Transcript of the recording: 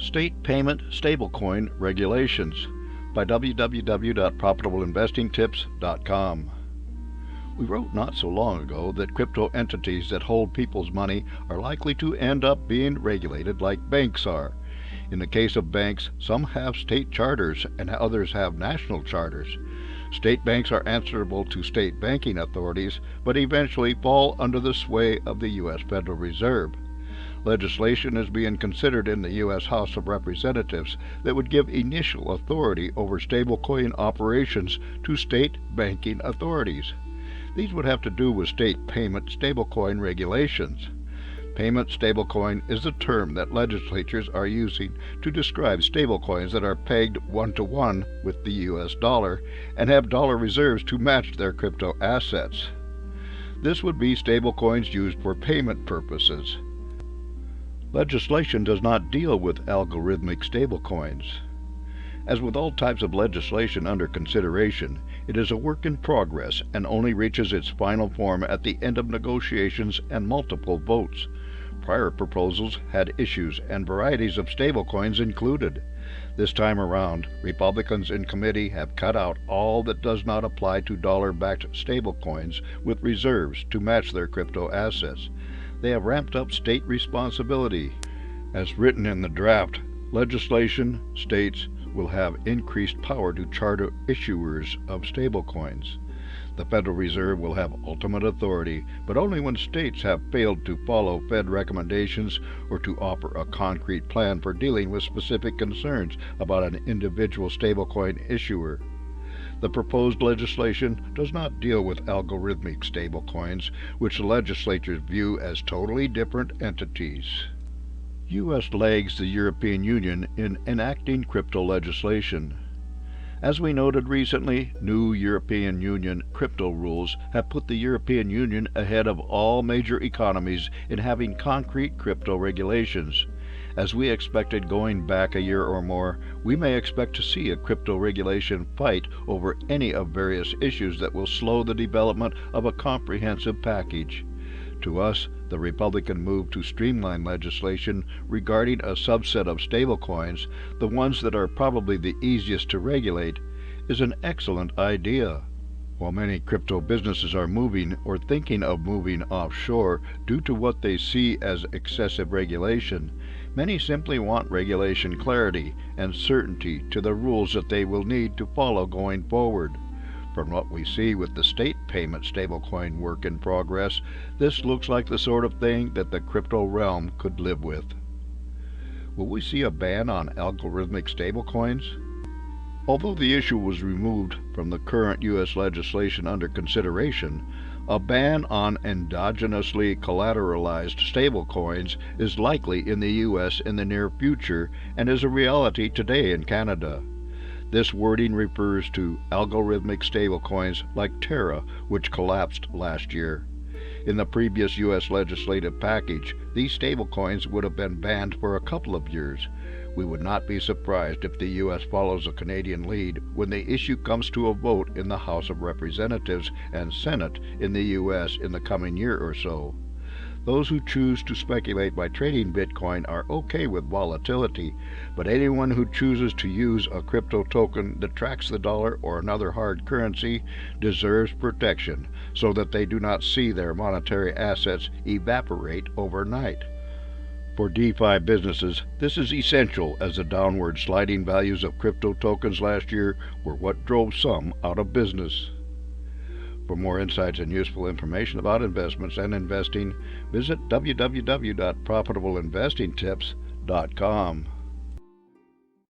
State Payment Stablecoin Regulations by www.profitableinvestingtips.com. We wrote not so long ago that crypto entities that hold people's money are likely to end up being regulated like banks are. In the case of banks, some have state charters and others have national charters. State banks are answerable to state banking authorities, but eventually fall under the sway of the U.S. Federal Reserve. Legislation is being considered in the U.S. House of Representatives that would give initial authority over stablecoin operations to state banking authorities. These would have to do with state payment stablecoin regulations. Payment stablecoin is the term that legislatures are using to describe stablecoins that are pegged one-to-one with the U.S. dollar and have dollar reserves to match their crypto assets. This would be stablecoins used for payment purposes. Legislation does not deal with algorithmic stablecoins. As with all types of legislation under consideration, it is a work in progress and only reaches its final form at the end of negotiations and multiple votes. Prior proposals had issues and varieties of stablecoins included. This time around, Republicans in committee have cut out all that does not apply to dollar-backed stablecoins with reserves to match their crypto assets. They have ramped up state responsibility. As written in the draft, legislation states will have increased power to charter issuers of stablecoins. The Federal Reserve will have ultimate authority, but only when states have failed to follow Fed recommendations or to offer a concrete plan for dealing with specific concerns about an individual stablecoin issuer. The proposed legislation does not deal with algorithmic stablecoins, which the legislatures view as totally different entities. U.S. lags the European Union in enacting crypto legislation. As we noted recently, new European Union crypto rules have put the European Union ahead of all major economies in having concrete crypto regulations. As we expected going back a year or more, we may expect to see a crypto regulation fight over any of various issues that will slow the development of a comprehensive package. To us, the Republican move to streamline legislation regarding a subset of stablecoins, the ones that are probably the easiest to regulate, is an excellent idea. While many crypto businesses are moving or thinking of moving offshore due to what they see as excessive regulation, many simply want regulation clarity and certainty to the rules that they will need to follow going forward. From what we see with the state payment stablecoin work in progress, this looks like the sort of thing that the crypto realm could live with. Will we see a ban on algorithmic stablecoins? Although the issue was removed from the current U.S. legislation under consideration, a ban on endogenously collateralized stablecoins is likely in the U.S. in the near future and is a reality today in Canada. This wording refers to algorithmic stablecoins like Terra, which collapsed last year. In the previous U.S. legislative package, these stablecoins would have been banned for a couple of years. We would not be surprised if the U.S. follows a Canadian lead when the issue comes to a vote in the House of Representatives and Senate in the U.S. in the coming year or so. Those who choose to speculate by trading Bitcoin are okay with volatility, but anyone who chooses to use a crypto token that tracks the dollar or another hard currency deserves protection so that they do not see their monetary assets evaporate overnight. For DeFi businesses, this is essential as the downward sliding values of crypto tokens last year were what drove some out of business. For more insights and useful information about investments and investing, visit www.profitableinvestingtips.com.